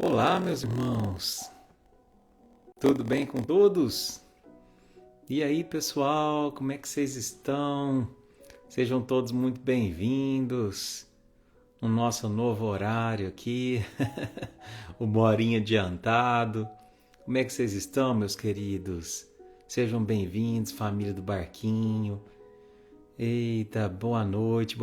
Olá, meus irmãos, tudo bem com todos? E aí, pessoal, como é que vocês estão? Sejam todos muito bem-vindos no nosso novo horário aqui, uma horinha adiantado. Como é que vocês estão, meus queridos? Sejam bem-vindos, família do Barquinho. Eita, boa noite,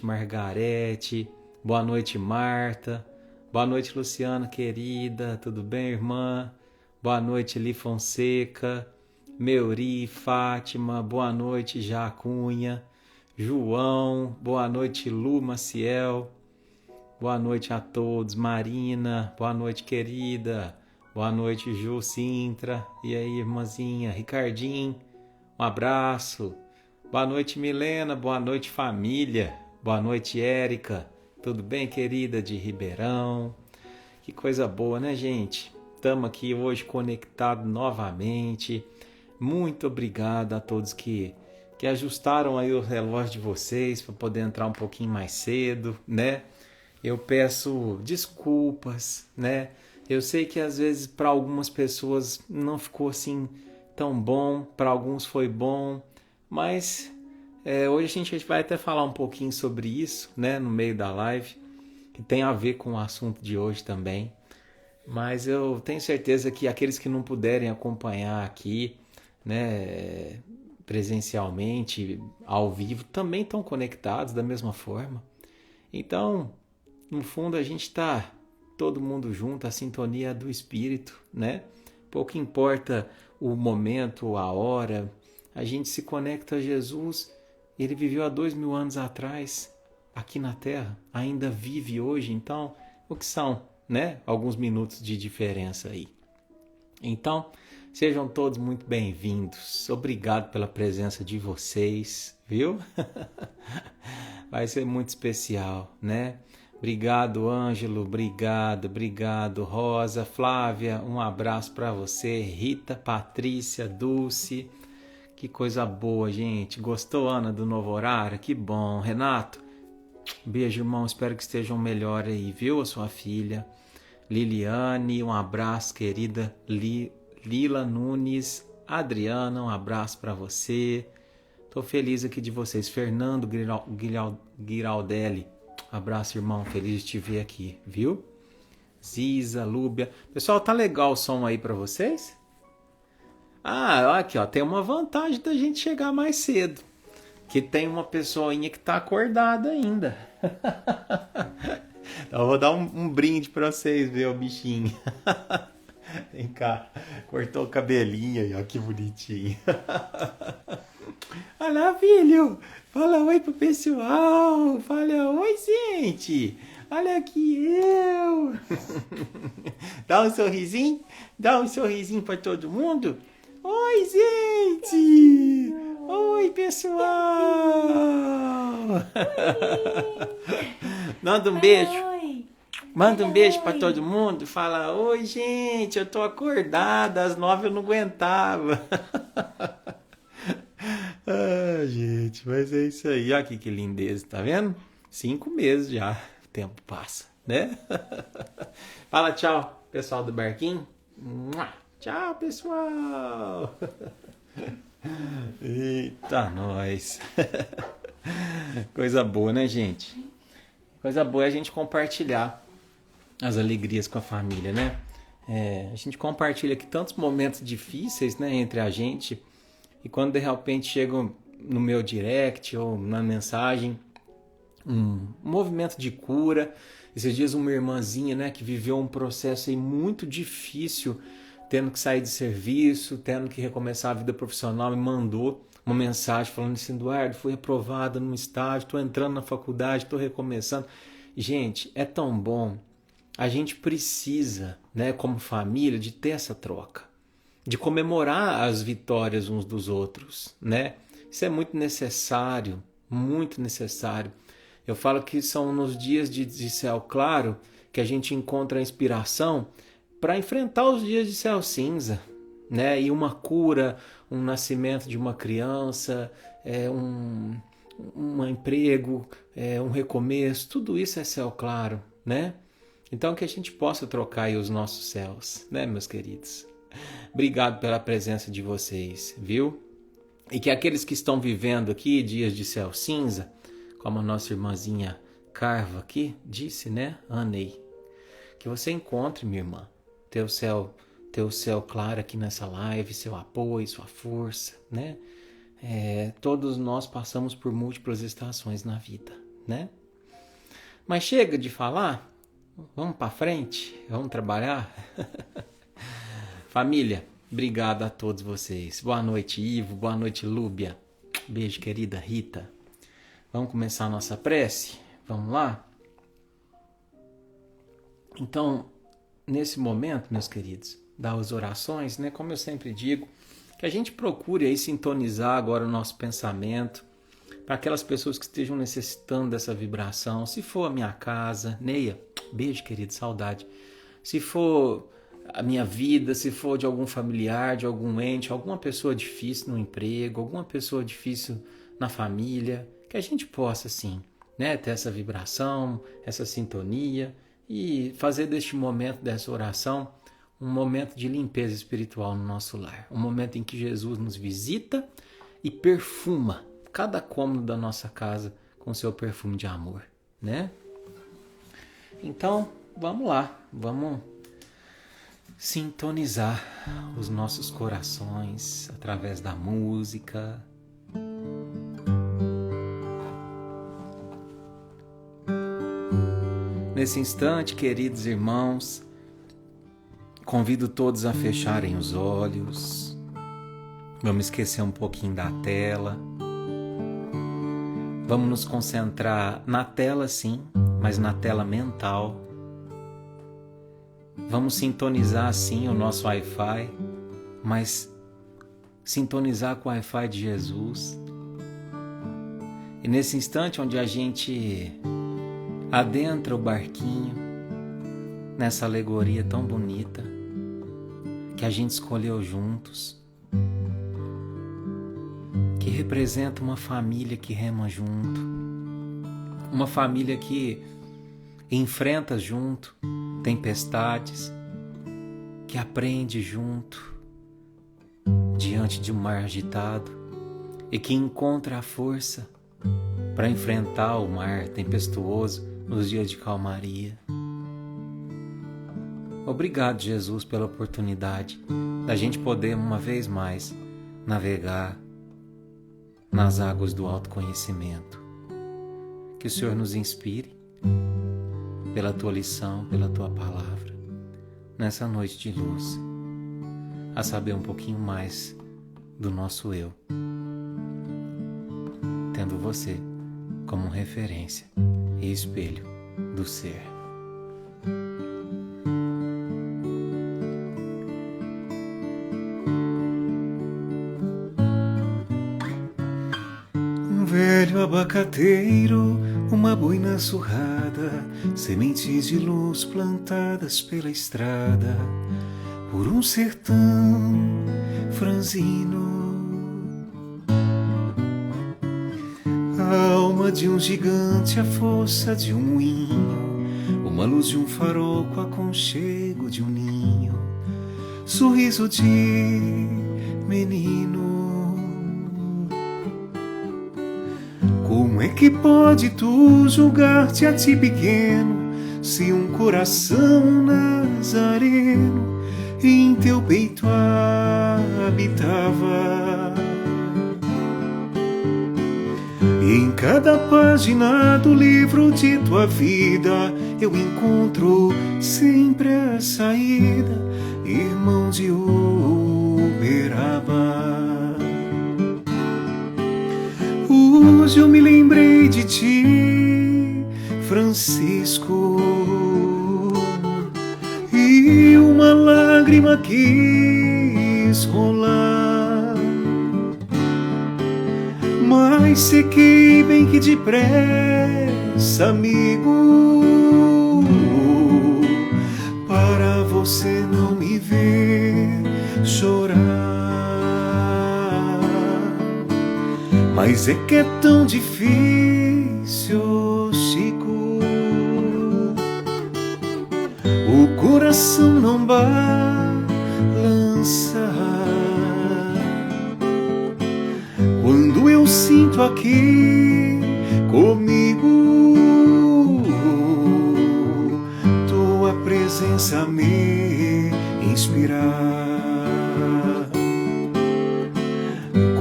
Margarete, boa noite, Marta. Boa noite, Luciana, querida. Tudo bem, irmã? Boa noite, Eli Fonseca. Meuri, Fátima. Boa noite, Jacunha. João. Boa noite, Lu Maciel. Boa noite a todos. Marina. Boa noite, querida. Boa noite, Ju Sintra. E aí, irmãzinha? Ricardinho. Um abraço. Boa noite, Milena. Boa noite, família. Boa noite, Érica. Tudo bem, querida de Ribeirão? Que coisa boa, né, gente? Estamos aqui hoje conectados novamente. Muito obrigado a todos que ajustaram aí o relógio de vocês para poder entrar um pouquinho mais cedo, né? Eu peço desculpas, né? Eu sei que às vezes para algumas pessoas não ficou assim tão bom, para alguns foi bom, mas hoje a gente vai até falar um pouquinho sobre isso, né, no meio da live, que tem a ver com o assunto de hoje também. Mas eu tenho certeza que aqueles que não puderem acompanhar aqui, né, presencialmente, ao vivo, também estão conectados da mesma forma. Então, no fundo, a gente está todo mundo junto, a sintonia do Espírito, né? Pouco importa o momento, a hora, a gente se conecta a Jesus. Ele viveu há 2000 anos atrás, aqui na Terra, ainda vive hoje, então o que são, né? Alguns minutos de diferença aí. Então, sejam todos muito bem-vindos. Obrigado pela presença de vocês, viu? Vai ser muito especial, né? Obrigado, Ângelo. Obrigado, Rosa, Flávia. Um abraço para você, Rita, Patrícia, Dulce. Que coisa boa, gente. Gostou, Ana, do novo horário? Que bom. Renato, beijo, irmão. Espero que estejam melhor aí, viu? A sua filha. Liliane, um abraço, querida. Lila Nunes. Adriana, um abraço para você. Tô feliz aqui de vocês. Fernando Giraldelli. Abraço, irmão. Feliz de te ver aqui, viu? Ziza, Lúbia. Pessoal, tá legal o som aí para vocês? Ah, aqui, ó, tem uma vantagem da gente chegar mais cedo. Que tem uma pessoinha que tá acordada ainda. Então eu vou dar um brinde pra vocês, ver o bichinho. Vem cá, cortou o cabelinho aí, ó, que bonitinho. Olha lá, filho. Fala oi pro pessoal. Fala oi, gente. Olha aqui eu. Dá um sorrisinho. Dá um sorrisinho pra todo mundo. Oi, gente. Oi, pessoal. Manda um beijo. Oi. Manda um beijo pra todo mundo. Fala, oi, gente. Eu tô acordada. Às 9 eu não aguentava. Ah, gente, mas é isso aí. Olha aqui que lindeza, tá vendo? 5 meses já. O tempo passa, né? Fala tchau, pessoal do barquinho. Tchau, pessoal. Eita, nós. Coisa boa, né, gente? Coisa boa é a gente compartilhar as alegrias com a família, né? A gente compartilha aqui tantos momentos difíceis, né, entre a gente. E quando de repente chegam no meu direct ou na mensagem um movimento de cura. Esses dias uma irmãzinha, né, que viveu um processo aí muito difícil, tendo que sair de serviço, tendo que recomeçar a vida profissional, me mandou uma mensagem falando assim: Eduardo, fui aprovada num estágio, estou entrando na faculdade, estou recomeçando. Gente, é tão bom. A gente precisa, né, como família, de ter essa troca, de comemorar as vitórias uns dos outros, né? Isso é muito necessário, muito necessário. Eu falo que são nos dias de céu claro que a gente encontra a inspiração para enfrentar os dias de céu cinza, né? E uma cura, um nascimento de uma criança, um emprego, um recomeço, tudo isso é céu claro, né? Então que a gente possa trocar aí os nossos céus, né, meus queridos? Obrigado pela presença de vocês, viu? E que aqueles que estão vivendo aqui dias de céu cinza, como a nossa irmãzinha Carva aqui disse, né, Anei, que você encontre, minha irmã, teu céu claro aqui nessa live, seu apoio, sua força, né? Todos nós passamos por múltiplas estações na vida, né? Mas chega de falar, vamos para frente, vamos trabalhar. Família, obrigado a todos vocês. Boa noite, Ivo, boa noite, Lúbia. Beijo, querida Rita. Vamos começar a nossa prece? Vamos lá? Então, nesse momento, meus queridos, das orações, né, como eu sempre digo, que a gente procure aí sintonizar agora o nosso pensamento para aquelas pessoas que estejam necessitando dessa vibração. Se for a minha casa, Neia, beijo, querido, saudade. Se for a minha vida, se for de algum familiar, de algum ente, alguma pessoa difícil no emprego, alguma pessoa difícil na família, que a gente possa, assim, né, ter essa vibração, essa sintonia e fazer deste momento, dessa oração, um momento de limpeza espiritual no nosso lar. Um momento em que Jesus nos visita e perfuma cada cômodo da nossa casa com seu perfume de amor, né? Então, vamos lá, vamos sintonizar os nossos corações através da música. Nesse instante, queridos irmãos, convido todos a fecharem os olhos. Vamos esquecer um pouquinho da tela. Vamos nos concentrar na tela, sim, mas na tela mental. Vamos sintonizar, sim, o nosso Wi-Fi, mas sintonizar com o Wi-Fi de Jesus. E nesse instante onde a gente adentra o barquinho, nessa alegoria tão bonita, que a gente escolheu juntos, que representa uma família que rema junto, uma família que enfrenta junto tempestades, que aprende junto diante de um mar agitado e que encontra a força para enfrentar o mar tempestuoso nos dias de calmaria. Obrigado, Jesus, pela oportunidade da gente poder uma vez mais navegar nas águas do autoconhecimento. Que o Senhor nos inspire pela Tua lição, pela Tua palavra, nessa noite de luz, a saber um pouquinho mais do nosso eu, tendo você como referência e espelho do ser. Um velho abacateiro, uma boina surrada, sementes de luz plantadas pela estrada, por um sertão franzino. A alma de um gigante, a força de um moinho, uma luz de um farol com aconchego de um ninho, sorriso de menino. Como é que pode tu julgar-te a ti pequeno, se um coração nazareno em teu peito habitava? E em cada página do livro de tua vida eu encontro sempre a saída, irmão de Uberaba. Hoje eu me lembrei de ti, Francisco, e uma lágrima quis rolar, mas sequei bem que depressa, amigo, para você não me ver chorar. Mas é que é tão difícil, Chico, o coração não balança. Quando eu sinto aqui comigo tua presença me inspirar.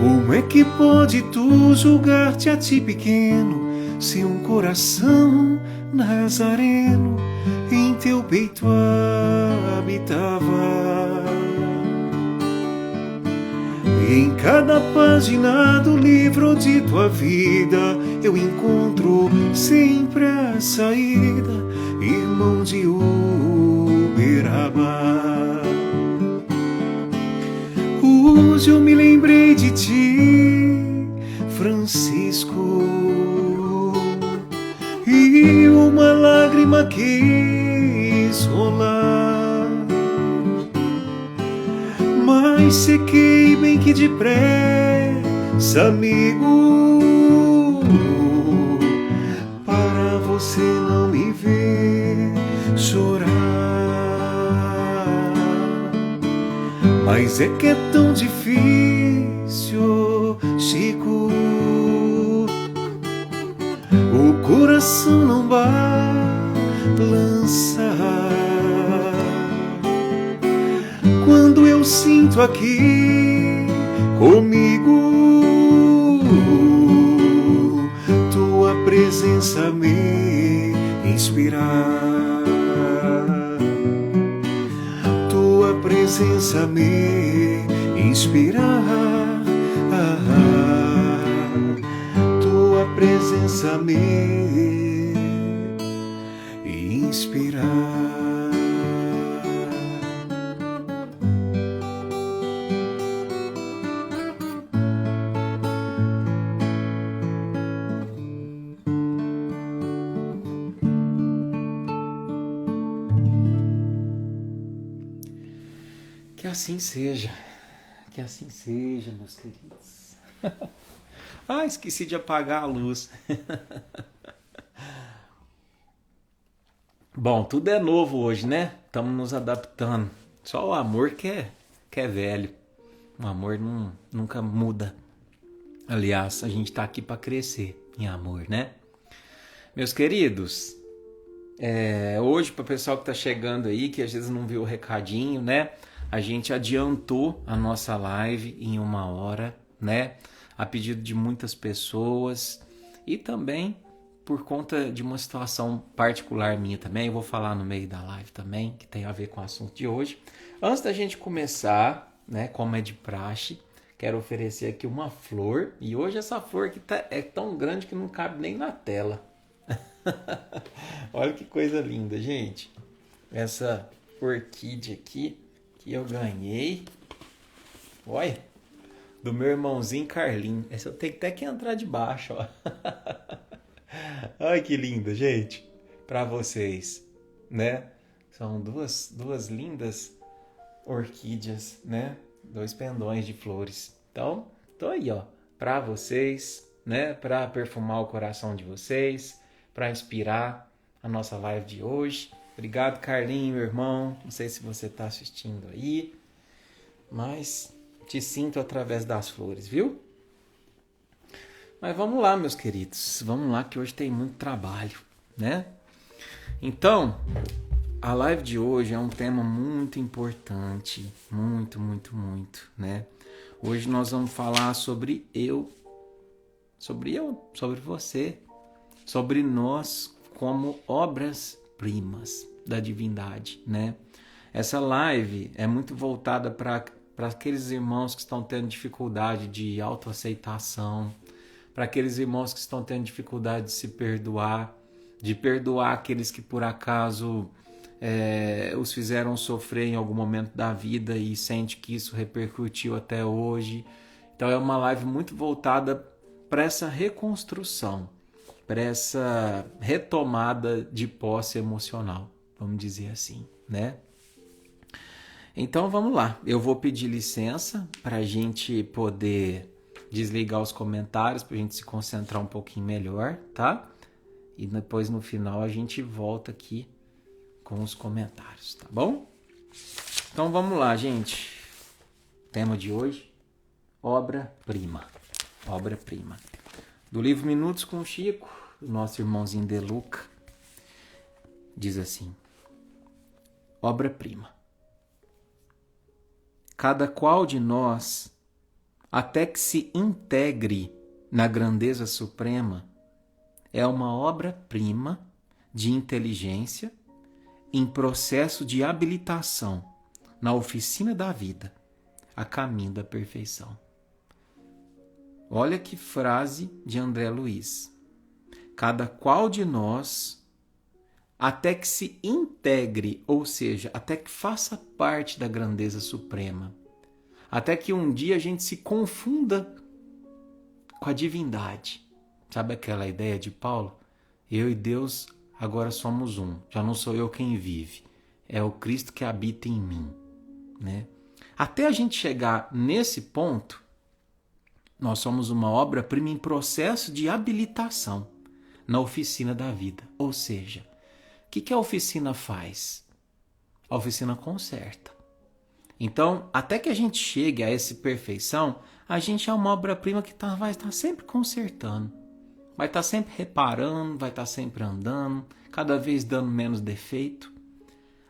Como é que pode tu julgar-te a ti pequeno, se um coração nazareno em teu peito habitava? E em cada página do livro de tua vida eu encontro sempre a saída, irmão de Uberaba. Hoje eu me lembrei de ti, Francisco, e uma lágrima quis rolar, mas sequei bem que depressa, amigo, para você não me ver chorar. Mas é que é tão difícil, Chico, o coração não balança. Quando eu sinto aqui comigo tua presença me inspirar, tua presença me inspirar, tua presença me inspirar. Que assim seja, meus queridos. Ah, esqueci de apagar a luz. Bom, tudo é novo hoje, né? Estamos nos adaptando. Só o amor que é velho. O amor nunca muda. Aliás, a gente está aqui para crescer em amor, né? Meus queridos, hoje, para o pessoal que está chegando aí, que às vezes não viu o recadinho, né? A gente adiantou a nossa live em 1 hora, né? A pedido de muitas pessoas e também por conta de uma situação particular minha também. Eu vou falar no meio da live também, que tem a ver com o assunto de hoje. Antes da gente começar, né, como é de praxe, quero oferecer aqui uma flor. E hoje essa flor aqui é tão grande que não cabe nem na tela. Olha que coisa linda, gente. Essa orquídea aqui que eu ganhei, olha, do meu irmãozinho Carlinho. Essa eu tenho até que entrar debaixo, ó. Ai, que linda, gente, para vocês, né? São duas lindas orquídeas, né? 2 pendões de flores. Então, tô aí, ó, para vocês, né? Para perfumar o coração de vocês, para inspirar a nossa live de hoje. Obrigado, Carlinho, meu irmão. Não sei se você está assistindo aí, mas te sinto através das flores, viu? Mas vamos lá, meus queridos. Vamos lá, que hoje tem muito trabalho, né? Então, a live de hoje é um tema muito importante. Muito, muito, muito, né? Hoje nós vamos falar sobre sobre você, sobre nós como obras-primas da divindade, né? Essa live é muito voltada para aqueles irmãos que estão tendo dificuldade de autoaceitação, para aqueles irmãos que estão tendo dificuldade de se perdoar, de perdoar aqueles que por acaso os fizeram sofrer em algum momento da vida e sente que isso repercutiu até hoje. Então é uma live muito voltada para essa reconstrução, para essa retomada de posse emocional, vamos dizer assim, né? Então vamos lá, eu vou pedir licença para a gente poder desligar os comentários, para a gente se concentrar um pouquinho melhor, tá? E depois no final a gente volta aqui com os comentários, tá bom? Então vamos lá, gente. Tema de hoje, obra-prima. Obra-prima. Do livro Minutos com o Chico, do nosso irmãozinho De Luca, diz assim: obra-prima. Cada qual de nós, até que se integre na grandeza suprema, é uma obra-prima de inteligência em processo de habilitação na oficina da vida, a caminho da perfeição. Olha que frase de André Luiz. Cada qual de nós, até que se integre, ou seja, até que faça parte da grandeza suprema, até que um dia a gente se confunda com a divindade. Sabe aquela ideia de Paulo? Eu e Deus agora somos um. Já não sou eu quem vive. É o Cristo que habita em mim. Né? Até a gente chegar nesse ponto, nós somos uma obra-prima em processo de habilitação na oficina da vida. Ou seja, o que a oficina faz? A oficina conserta. Então, até que a gente chegue a essa perfeição, a gente é uma obra-prima que vai estar sempre consertando. Vai estar sempre reparando, vai estar sempre andando, cada vez dando menos defeito,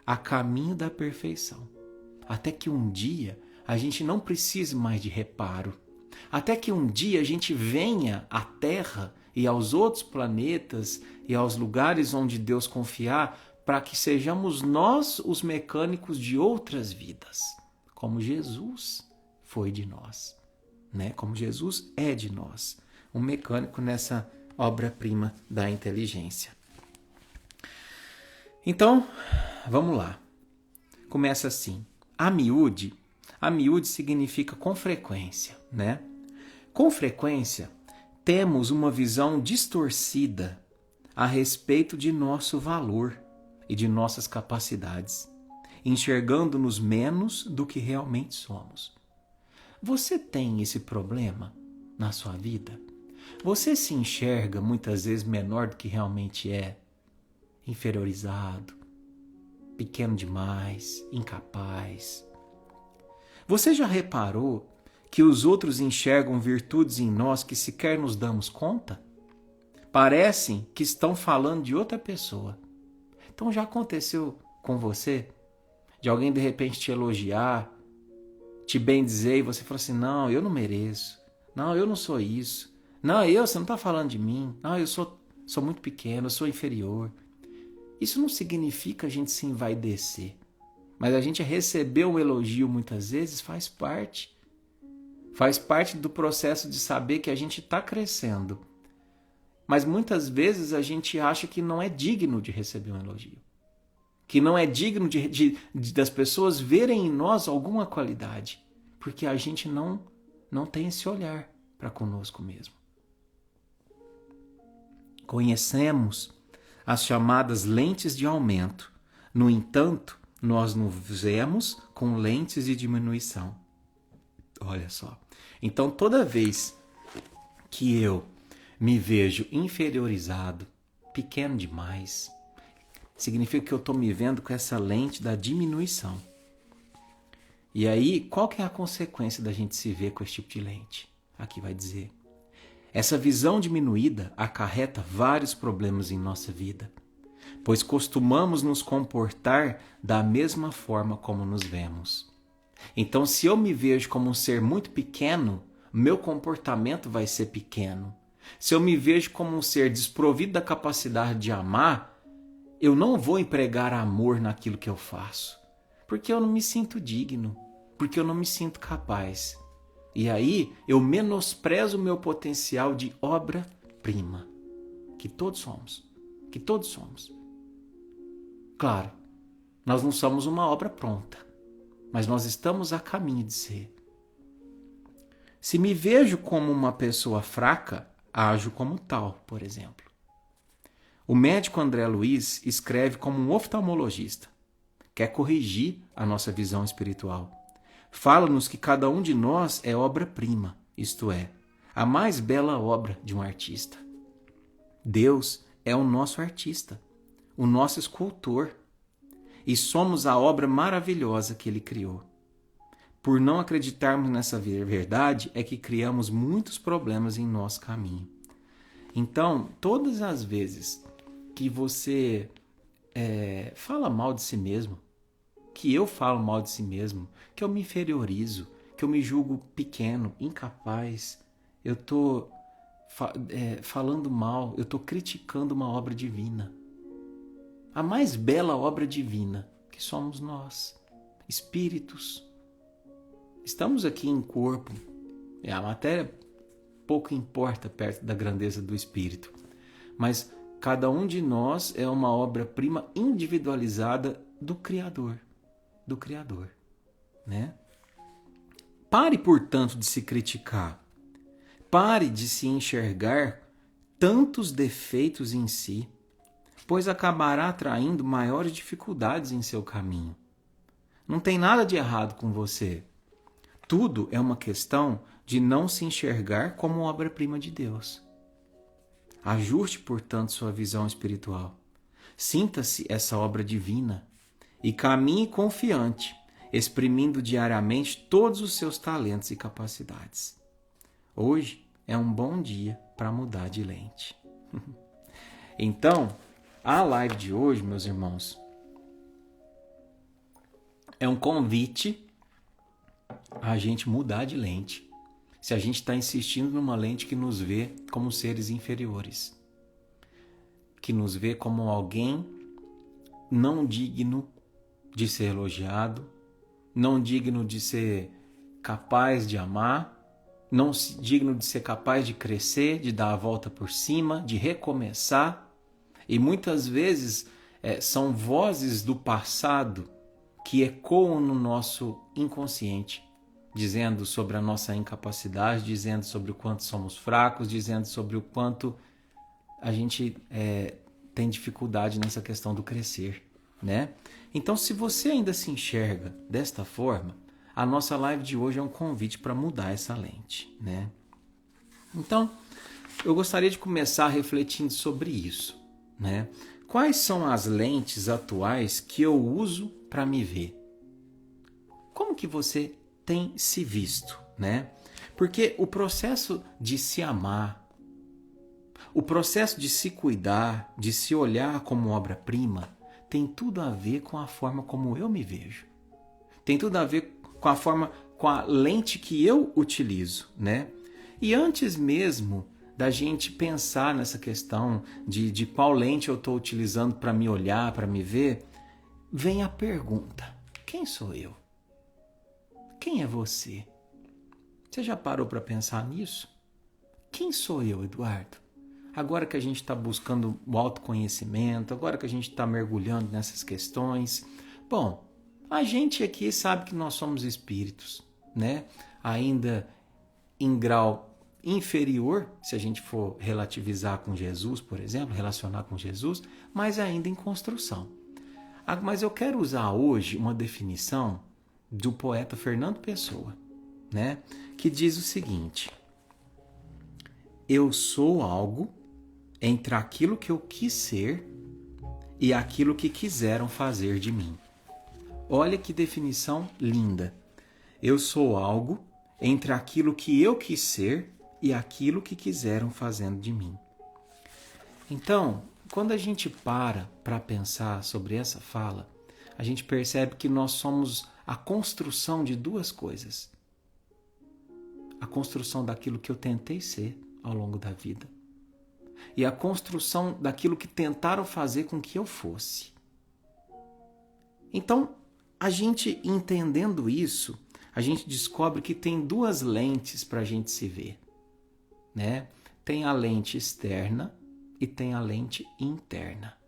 a caminho da perfeição. Até que um dia a gente não precise mais de reparo. Até que um dia a gente venha à Terra e aos outros planetas e aos lugares onde Deus confiar, para que sejamos nós os mecânicos de outras vidas, como Jesus foi de nós, né? Como Jesus é de nós, um mecânico nessa obra-prima da inteligência. Então, vamos lá. Começa assim. A miúde significa com frequência, né? Com frequência, temos uma visão distorcida a respeito de nosso valor e de nossas capacidades, enxergando-nos menos do que realmente somos. Você tem esse problema na sua vida? Você se enxerga muitas vezes menor do que realmente é? Inferiorizado, pequeno demais, incapaz. Você já reparou que os outros enxergam virtudes em nós que sequer nos damos conta? Parecem que estão falando de outra pessoa. Então já aconteceu com você? De alguém de repente te elogiar, te bendizer e você fala assim: não, eu não mereço. Não, eu não sou isso. Não, você não está falando de mim. Não, eu sou muito pequeno, eu sou inferior. Isso não significa a gente se envaidecer. Mas a gente receber um elogio muitas vezes faz parte. Faz parte do processo de saber que a gente está crescendo. Mas muitas vezes a gente acha que não é digno de receber um elogio. Que não é digno das pessoas verem em nós alguma qualidade. Porque a gente não tem esse olhar para conosco mesmo. Conhecemos as chamadas lentes de aumento. No entanto, nós nos vemos com lentes de diminuição. Olha só. Então, toda vez que eu me vejo inferiorizado, pequeno demais, significa que eu estou me vendo com essa lente da diminuição. E aí, qual que é a consequência da gente se ver com esse tipo de lente? Aqui vai dizer. Essa visão diminuída acarreta vários problemas em nossa vida, pois costumamos nos comportar da mesma forma como nos vemos. Então, se eu me vejo como um ser muito pequeno, meu comportamento vai ser pequeno. Se eu me vejo como um ser desprovido da capacidade de amar, eu não vou empregar amor naquilo que eu faço, porque eu não me sinto digno, porque eu não me sinto capaz. E aí eu menosprezo o meu potencial de obra-prima, que todos somos. Claro, nós não somos uma obra pronta, mas nós estamos a caminho de ser. Se me vejo como uma pessoa fraca, ajo como tal, por exemplo. O médico André Luiz escreve como um oftalmologista. Quer corrigir a nossa visão espiritual. Fala-nos que cada um de nós é obra-prima, isto é, a mais bela obra de um artista. Deus é o nosso artista, o nosso escultor. e somos a obra maravilhosa que Ele criou. Por não acreditarmos nessa verdade é que criamos muitos problemas em nosso caminho. Então, todas as vezes que você fala mal de si mesmo, que eu falo mal de si mesmo, que eu me inferiorizo, que eu me julgo pequeno, incapaz, eu estou falando mal, eu estou criticando uma obra divina. A mais bela obra divina que somos nós, espíritos. Estamos aqui em corpo, a matéria pouco importa perto da grandeza do espírito, mas cada um de nós é uma obra-prima individualizada do Criador, né? Pare, portanto, de se criticar. Pare de se enxergar tantos defeitos em si, pois acabará atraindo maiores dificuldades em seu caminho. Não tem nada de errado com você. Tudo é uma questão de não se enxergar como obra-prima de Deus. Ajuste, portanto, sua visão espiritual. Sinta-se essa obra divina e caminhe confiante, exprimindo diariamente todos os seus talentos e capacidades. Hoje é um bom dia para mudar de lente. Então, a live de hoje, meus irmãos, é um convite a gente mudar de lente. Se a gente está insistindo numa lente que nos vê como seres inferiores, que nos vê como alguém não digno de ser elogiado, não digno de ser capaz de amar, não digno de ser capaz de crescer, de dar a volta por cima, de recomeçar. E muitas vezes são vozes do passado que ecoam no nosso inconsciente, dizendo sobre a nossa incapacidade, dizendo sobre o quanto somos fracos, dizendo sobre o quanto a gente tem dificuldade nessa questão do crescer, né? Então, se você ainda se enxerga desta forma, a nossa live de hoje é um convite para mudar essa lente, né? Então, eu gostaria de começar refletindo sobre isso, né? Quais são as lentes atuais que eu uso para me ver? Como que você tem se visto, né? Porque o processo de se amar, o processo de se cuidar, de se olhar como obra-prima, tem tudo a ver com a forma como eu me vejo. Tem tudo a ver com a forma, com a lente que eu utilizo, né? E antes mesmo da gente pensar nessa questão de qual lente eu estou utilizando para me olhar, para me ver, vem a pergunta: quem sou eu? Quem é você? Você já parou para pensar nisso? Quem sou eu, Eduardo? Agora que a gente está buscando o autoconhecimento, agora que a gente está mergulhando nessas questões, bom, a gente aqui sabe que nós somos espíritos, né? Ainda em grau inferior, se a gente for relativizar com Jesus, por exemplo, relacionar com Jesus, mas ainda em construção. Mas eu quero usar hoje uma definição do poeta Fernando Pessoa, né? Que diz o seguinte: eu sou algo entre aquilo que eu quis ser e aquilo que quiseram fazer de mim. Olha que definição linda. Eu sou algo entre aquilo que eu quis ser e aquilo que quiseram fazendo de mim. Então, quando a gente para pensar sobre essa fala, a gente percebe que nós somos a construção de duas coisas. A construção daquilo que eu tentei ser ao longo da vida e a construção daquilo que tentaram fazer com que eu fosse. Então, a gente entendendo isso, a gente descobre que tem duas lentes para a gente se ver, né? Tem a lente externa e tem a lente interna.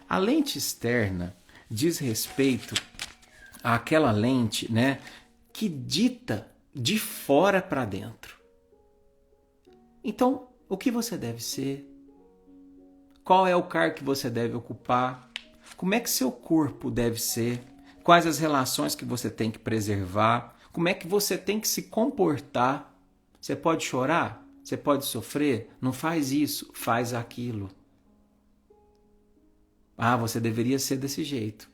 A lente externa diz respeito àquela lente, né, que dita de fora para dentro. Então, o que você deve ser? Qual é o cargo que você deve ocupar? Como é que seu corpo deve ser? Quais as relações que você tem que preservar? Como é que você tem que se comportar? Você pode chorar? Você pode sofrer? Não faz isso, faz aquilo. Ah, você deveria ser desse jeito.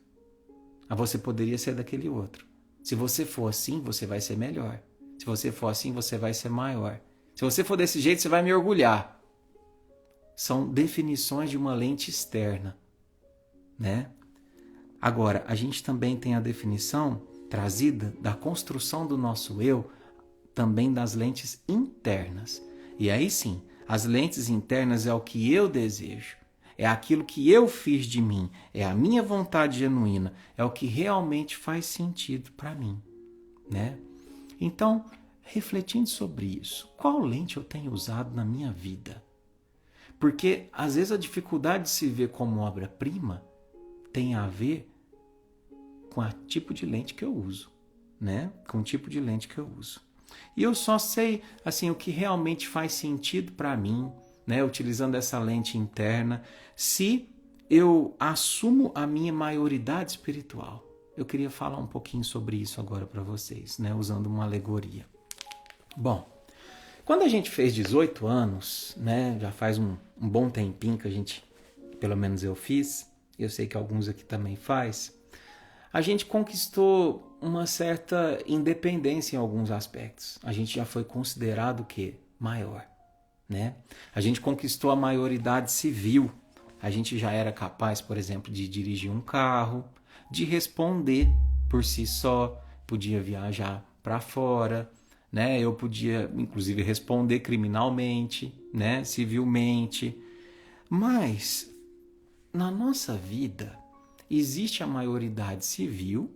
Mas você poderia ser daquele outro. Se você for assim, você vai ser melhor. Se você for assim, você vai ser maior. Se você for desse jeito, você vai me orgulhar. São definições de uma lente externa, né? Agora, a gente também tem a definição trazida da construção do nosso eu, também das lentes internas. E aí sim, as lentes internas é o que eu desejo, é aquilo que eu fiz de mim, é a minha vontade genuína, é o que realmente faz sentido para mim, né? Então, refletindo sobre isso, qual lente eu tenho usado na minha vida? Porque às vezes a dificuldade de se ver como obra-prima tem a ver com o tipo de lente que eu uso, né? Com o tipo de lente que eu uso. E eu só sei assim o que realmente faz sentido para mim, né? Utilizando essa lente interna, se eu assumo a minha maioridade espiritual. Eu queria falar um pouquinho sobre isso agora para vocês, né? Usando uma alegoria. Bom, quando a gente fez 18 anos, né? Já faz um bom tempinho que a gente, pelo menos eu fiz, eu sei que alguns aqui também faz, a gente conquistou uma certa independência em alguns aspectos. A gente já foi considerado o quê? Maior, né? A gente conquistou a maioridade civil. A gente já era capaz, por exemplo, de dirigir um carro, de responder por si só, podia viajar para fora, né? Eu podia, inclusive, responder criminalmente, né? Civilmente. Mas, na nossa vida, existe a maioridade civil,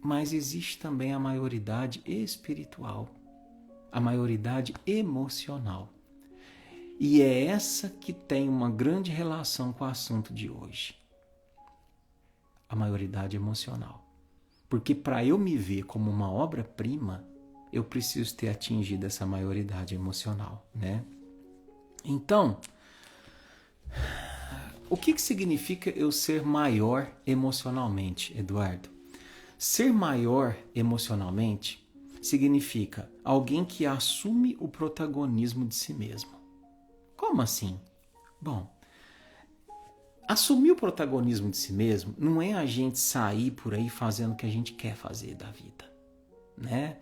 mas existe também a maioridade espiritual, a maioridade emocional. E é essa que tem uma grande relação com o assunto de hoje. A maioridade emocional. Porque para eu me ver como uma obra-prima, eu preciso ter atingido essa maioridade emocional, né? Então, o que significa eu ser maior emocionalmente, Eduardo? Ser maior emocionalmente significa alguém que assume o protagonismo de si mesmo. Como assim? Bom, assumir o protagonismo de si mesmo não é a gente sair por aí fazendo o que a gente quer fazer da vida, né?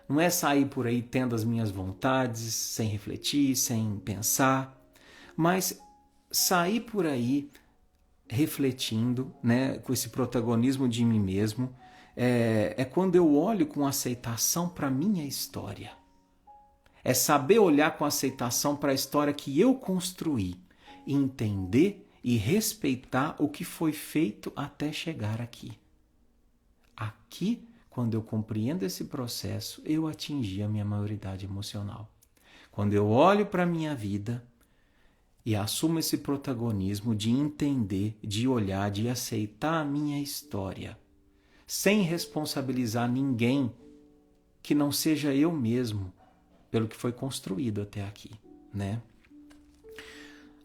Não é sair por aí tendo as minhas vontades, sem refletir, sem pensar, mas sair por aí refletindo, né, com esse protagonismo de mim mesmo, é quando eu olho com aceitação para a minha história. É saber olhar com aceitação para a história que eu construí, e entender e respeitar o que foi feito até chegar aqui. Aqui, quando eu compreendo esse processo, eu atingi a minha maioridade emocional. Quando eu olho para a minha vida e assumo esse protagonismo de entender, de olhar, de aceitar a minha história, sem responsabilizar ninguém que não seja eu mesmo pelo que foi construído até aqui, né?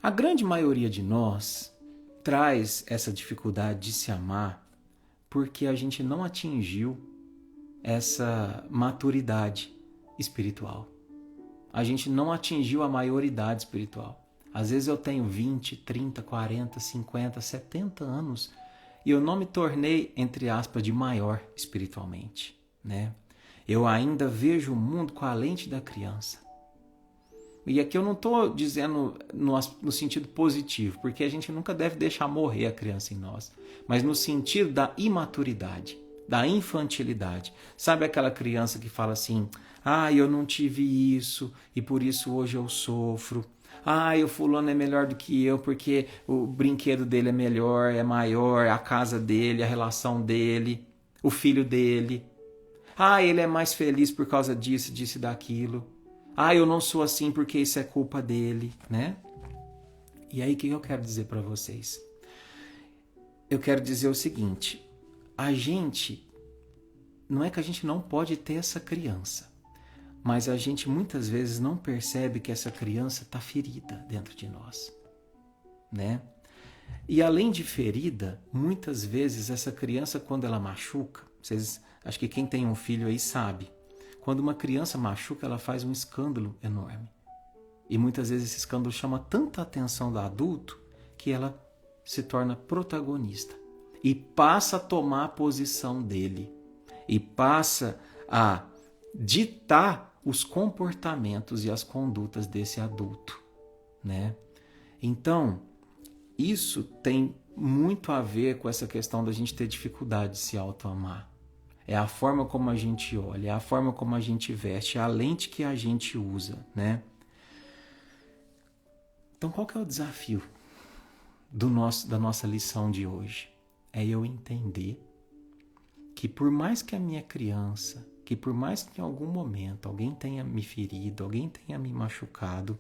A grande maioria de nós traz essa dificuldade de se amar porque a gente não atingiu essa maturidade espiritual. A gente não atingiu a maioridade espiritual. Às vezes eu tenho 20, 30, 40, 50, 70 anos e eu não me tornei, entre aspas, de maior espiritualmente, né? Eu ainda vejo o mundo com a lente da criança. E aqui eu não estou dizendo no sentido positivo, porque a gente nunca deve deixar morrer a criança em nós, mas no sentido da imaturidade, da infantilidade. Sabe aquela criança que fala assim, eu não tive isso e por isso hoje eu sofro. O fulano é melhor do que eu porque o brinquedo dele é melhor, é maior, a casa dele, a relação dele, o filho dele. Ele é mais feliz por causa disso, disso e daquilo. Eu não sou assim porque isso é culpa dele, né? E aí o que eu quero dizer para vocês? Eu quero dizer o seguinte, não é que a gente não pode ter essa criança, mas a gente muitas vezes não percebe que essa criança está ferida dentro de nós, né? E além de ferida, muitas vezes essa criança, quando ela machuca, acho que quem tem um filho aí sabe, quando uma criança machuca, ela faz um escândalo enorme. E muitas vezes esse escândalo chama tanta atenção do adulto que ela se torna protagonista. e passa a tomar a posição dele e passa a ditar os comportamentos e as condutas desse adulto, né? Então, isso tem muito a ver com essa questão da gente ter dificuldade de se autoamar. É a forma como a gente olha, é a forma como a gente veste, é a lente que a gente usa, né? Então, qual que é o desafio da nossa lição de hoje? É eu entender que por mais que a minha criança, que por mais que em algum momento alguém tenha me ferido, alguém tenha me machucado,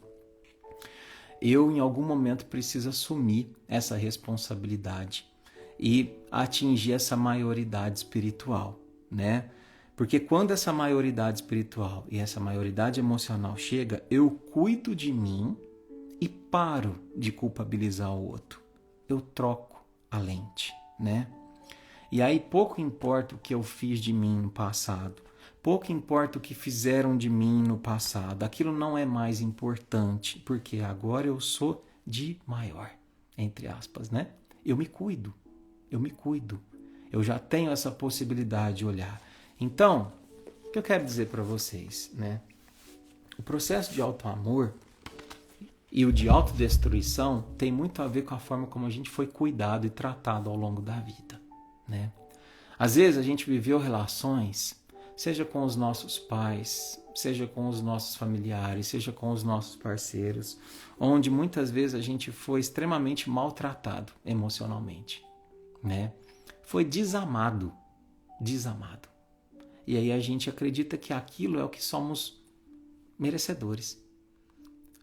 eu em algum momento preciso assumir essa responsabilidade e atingir essa maioridade espiritual, né? Porque quando essa maioridade espiritual e essa maioridade emocional chega, eu cuido de mim e paro de culpabilizar o outro. Eu troco a lente, né? E aí pouco importa o que eu fiz de mim no passado, pouco importa o que fizeram de mim no passado, aquilo não é mais importante, porque agora eu sou de maior, entre aspas, né? Eu me cuido, eu já tenho essa possibilidade de olhar. Então, o que eu quero dizer para vocês, né? O processo de autoamor e o de autodestruição tem muito a ver com a forma como a gente foi cuidado e tratado ao longo da vida, né? Às vezes a gente viveu relações, seja com os nossos pais, seja com os nossos familiares, seja com os nossos parceiros, onde muitas vezes a gente foi extremamente maltratado emocionalmente, né? Foi desamado. E aí a gente acredita que aquilo é o que somos merecedores.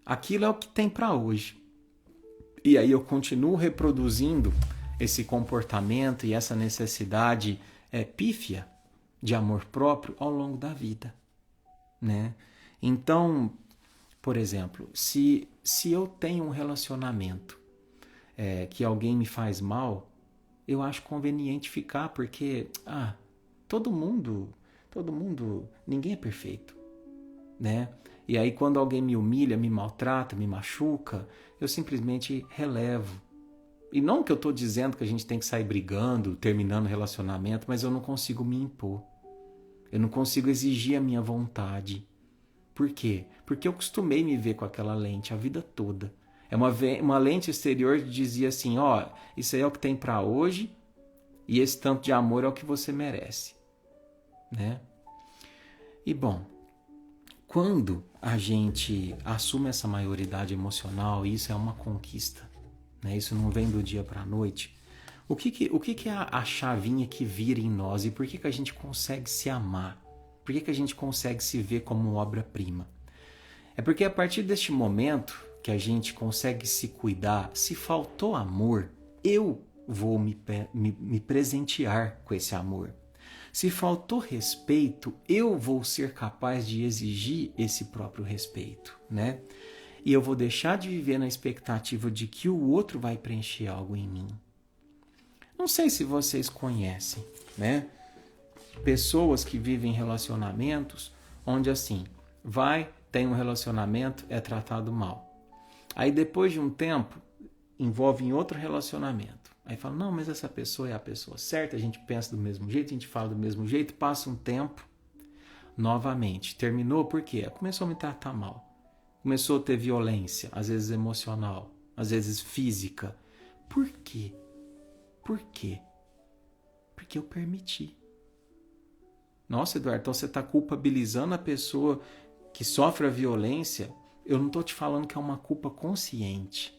Aquilo é o que tem para hoje. E aí eu continuo reproduzindo esse comportamento e essa necessidade pífia de amor próprio ao longo da vida, né? Então, por exemplo, se eu tenho um relacionamento que alguém me faz mal, eu acho conveniente ficar, porque todo mundo, ninguém é perfeito, né? E aí quando alguém me humilha, me maltrata, me machuca, eu simplesmente relevo. E não que eu estou dizendo que a gente tem que sair brigando, terminando o relacionamento, mas eu não consigo me impor. Eu não consigo exigir a minha vontade. Por quê? Porque eu costumei me ver com aquela lente a vida toda. É uma lente exterior que dizia assim, isso aí é o que tem para hoje e esse tanto de amor é o que você merece, né? E bom, quando a gente assume essa maioridade emocional, isso é uma conquista, né? Isso não vem do dia para a noite. O que é a chavinha que vira em nós e por que a gente consegue se amar? Por que a gente consegue se ver como obra-prima? É porque a partir deste momento que a gente consegue se cuidar, se faltou amor, eu vou me presentear com esse amor. Se faltou respeito, eu vou ser capaz de exigir esse próprio respeito, né? E eu vou deixar de viver na expectativa de que o outro vai preencher algo em mim. Não sei se vocês conhecem, né? Pessoas que vivem relacionamentos onde assim, tem um relacionamento, é tratado mal. Aí depois de um tempo, envolve em outro relacionamento. Aí fala, não, mas essa pessoa é a pessoa certa, a gente pensa do mesmo jeito, a gente fala do mesmo jeito, passa um tempo, novamente. Terminou por quê? Começou a me tratar mal. Começou a ter violência, às vezes emocional, às vezes física. Por quê? Por quê? Porque eu permiti. Nossa, Eduardo, então você está culpabilizando a pessoa que sofre a violência? Eu não estou te falando que é uma culpa consciente.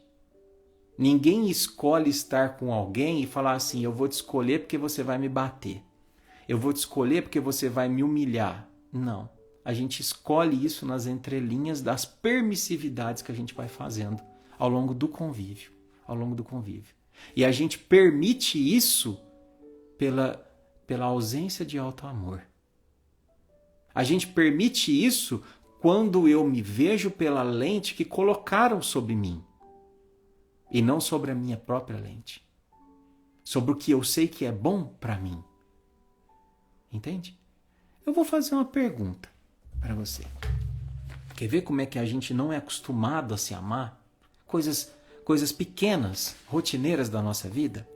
Ninguém escolhe estar com alguém e falar assim, eu vou te escolher porque você vai me bater. Eu vou te escolher porque você vai me humilhar. Não. A gente escolhe isso nas entrelinhas das permissividades que a gente vai fazendo ao longo do convívio. E a gente permite isso pela ausência de autoamor. A gente permite isso quando eu me vejo pela lente que colocaram sobre mim. E não sobre a minha própria lente. Sobre o que eu sei que é bom para mim. Entende? Eu vou fazer uma pergunta para você. Quer ver como é que a gente não é acostumado a se amar? Coisas pequenas, rotineiras da nossa vida.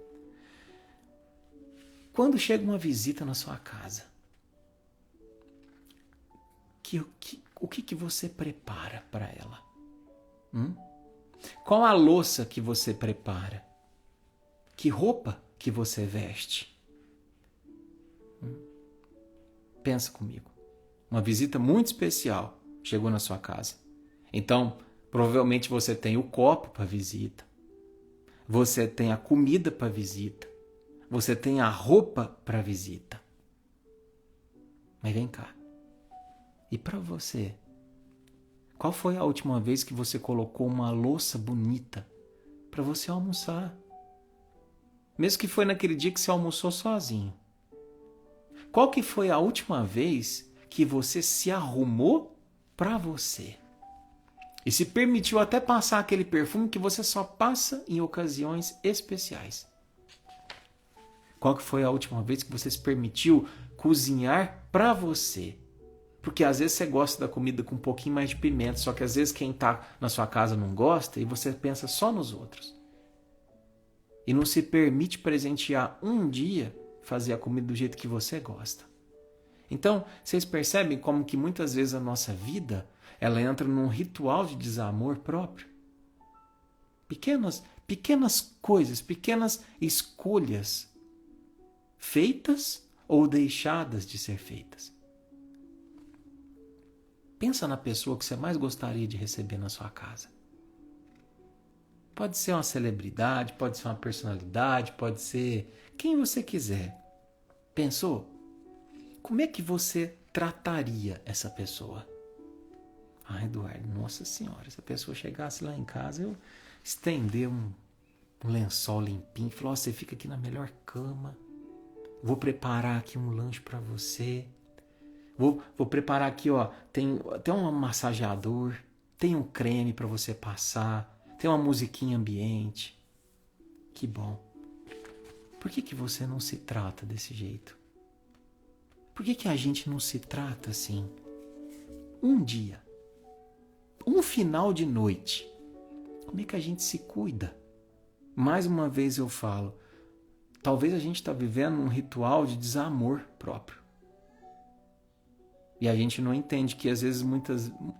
quando chega uma visita na sua casa, o que você prepara para ela? Qual a louça que você prepara? Que roupa que você veste? Pensa comigo. Uma visita muito especial chegou na sua casa. Então, provavelmente você tem o copo para visita. Você tem a comida para visita. Você tem a roupa para visita. Mas vem cá. E para você? Qual foi a última vez que você colocou uma louça bonita para você almoçar? Mesmo que foi naquele dia que você almoçou sozinho. Qual que foi a última vez que você se arrumou para você? E se permitiu até passar aquele perfume que você só passa em ocasiões especiais. Qual que foi a última vez que você se permitiu cozinhar para você? Porque às vezes você gosta da comida com um pouquinho mais de pimenta, só que às vezes quem está na sua casa não gosta e você pensa só nos outros. E não se permite presentear um dia fazer a comida do jeito que você gosta. Então, vocês percebem como que muitas vezes a nossa vida ela entra num ritual de desamor próprio? Pequenas coisas, pequenas escolhas feitas ou deixadas de ser feitas. Pensa na pessoa que você mais gostaria de receber na sua casa. Pode ser uma celebridade, pode ser uma personalidade, pode ser quem você quiser. Pensou? Como é que você trataria essa pessoa? Eduardo, nossa senhora, se a pessoa chegasse lá em casa, eu estender um lençol limpinho, falar, você fica aqui na melhor cama, vou preparar aqui um lanche para você, vou preparar aqui, tem um massageador, tem um creme para você passar, tem uma musiquinha ambiente. Que bom. Por que você não se trata desse jeito? Por que a gente não se trata assim? Um dia, um final de noite, como é que a gente se cuida? Mais uma vez eu falo, talvez a gente está vivendo um ritual de desamor próprio. E a gente não entende que às vezes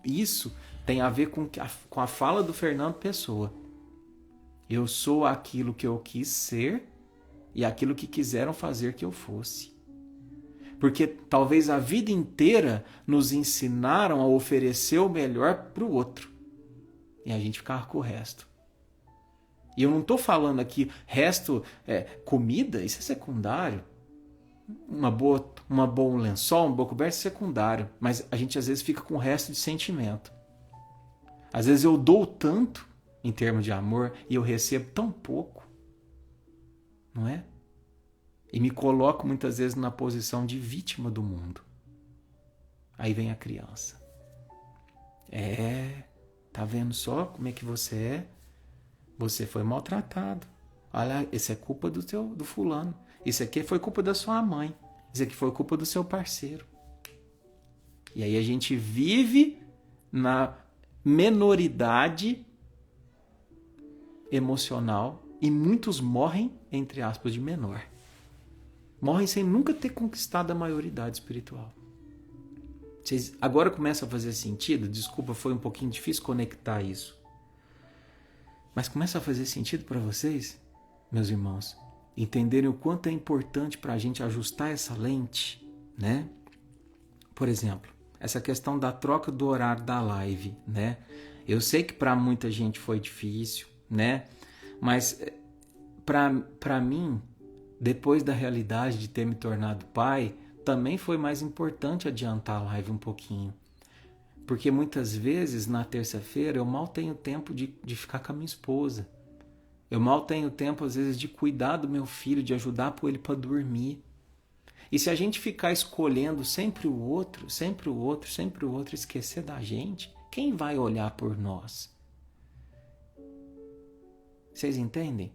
isso tem a ver com a fala do Fernando Pessoa. Eu sou aquilo que eu quis ser e aquilo que quiseram fazer que eu fosse. Porque talvez a vida inteira nos ensinaram a oferecer o melhor para o outro. E a gente ficava com o resto. E eu não estou falando aqui, resto, comida, isso é secundário. Uma boa lençol, uma boa coberta é secundário. Mas a gente às vezes fica com o resto de sentimento. Às vezes eu dou tanto em termos de amor e eu recebo tão pouco. Não é? E me coloco muitas vezes na posição de vítima do mundo. Aí vem a criança. Tá vendo só como é que você é? Você foi maltratado. Olha, isso é culpa do fulano. Isso aqui foi culpa da sua mãe. Isso aqui foi culpa do seu parceiro. E aí a gente vive na menoridade emocional e muitos morrem, entre aspas, de menor. Morrem sem nunca ter conquistado a maioridade espiritual. Vocês agora começa a fazer sentido? Desculpa, foi um pouquinho difícil conectar isso. Mas começa a fazer sentido para vocês, meus irmãos, entenderem o quanto é importante para a gente ajustar essa lente, né? Por exemplo, essa questão da troca do horário da live, né? Eu sei que para muita gente foi difícil, né? Mas para mim, depois da realidade de ter me tornado pai, também foi mais importante adiantar a live um pouquinho. Porque muitas vezes, na terça-feira, eu mal tenho tempo de ficar com a minha esposa. Eu mal tenho tempo, às vezes, de cuidar do meu filho, de ajudar ele para dormir. E se a gente ficar escolhendo sempre o outro, esquecer da gente, quem vai olhar por nós? Vocês entendem?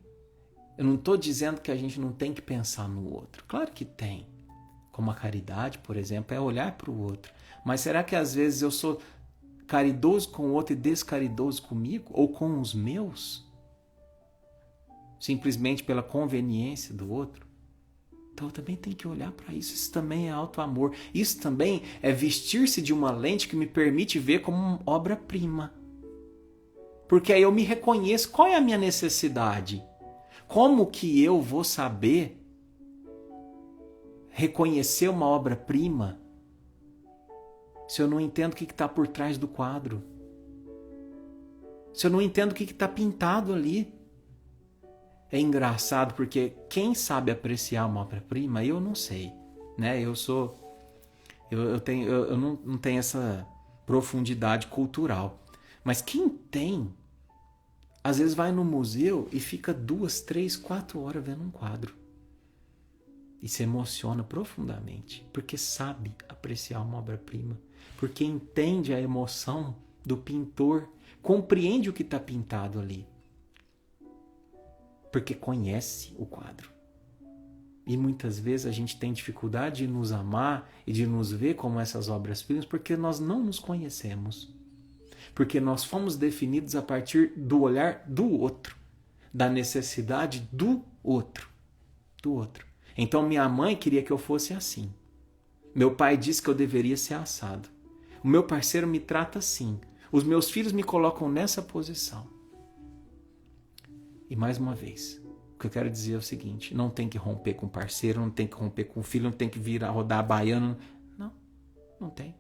Eu não estou dizendo que a gente não tem que pensar no outro. Claro que tem. Como a caridade, por exemplo, é olhar para o outro. Mas será que às vezes eu sou caridoso com o outro e descaridoso comigo? Ou com os meus? Simplesmente pela conveniência do outro? Então eu também tenho que olhar para isso. Isso também é auto-amor. Isso também é vestir-se de uma lente que me permite ver como uma obra-prima. Porque aí eu me reconheço. Qual é a minha necessidade? Como que eu vou saber reconhecer uma obra-prima se eu não entendo o que está por trás do quadro? Se eu não entendo o que está pintado ali? É engraçado porque quem sabe apreciar uma obra-prima, eu não sei, né? Eu não tenho essa profundidade cultural. Mas quem tem, às vezes vai no museu e fica 2, 3, 4 horas vendo um quadro. E se emociona profundamente, porque sabe apreciar uma obra-prima, porque entende a emoção do pintor, compreende o que está pintado ali. Porque conhece o quadro. E muitas vezes a gente tem dificuldade de nos amar e de nos ver como essas obras-primas porque nós não nos conhecemos. Porque nós fomos definidos a partir do olhar do outro, da necessidade do outro. Então minha mãe queria que eu fosse assim. Meu pai disse que eu deveria ser assado. O meu parceiro me trata assim. Os meus filhos me colocam nessa posição. E mais uma vez, o que eu quero dizer é o seguinte: não tem que romper com o parceiro, não tem que romper com o filho, não tem que vir a rodar baiano. Não tem.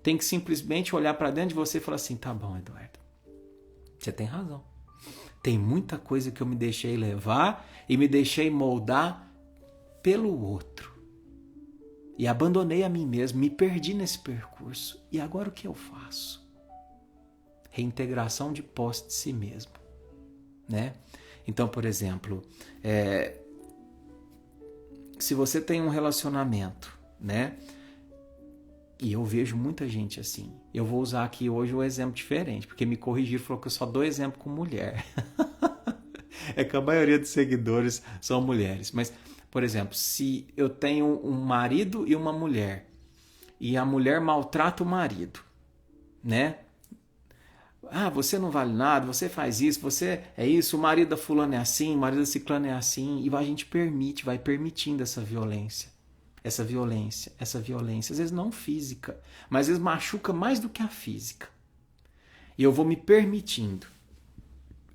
Tem que simplesmente olhar para dentro de você e falar assim: tá bom, Eduardo, você tem razão. Tem muita coisa que eu me deixei levar e me deixei moldar pelo outro. E abandonei a mim mesmo, me perdi nesse percurso. E agora o que eu faço? Reintegração de posse de si mesmo. Né? Então, por exemplo, se você tem um relacionamento, né? E eu vejo muita gente assim. Eu vou usar aqui hoje um exemplo diferente, porque me corrigiram, falou que eu só dou exemplo com mulher. É que a maioria dos seguidores são mulheres. Mas, por exemplo, se eu tenho um marido e uma mulher, e a mulher maltrata o marido, né? Ah, você não vale nada, você faz isso, você é isso, o marido da fulana é assim, o marido da ciclana é assim, e a gente vai permitindo essa violência. Às vezes não física, mas às vezes machuca mais do que a física. E eu vou me permitindo.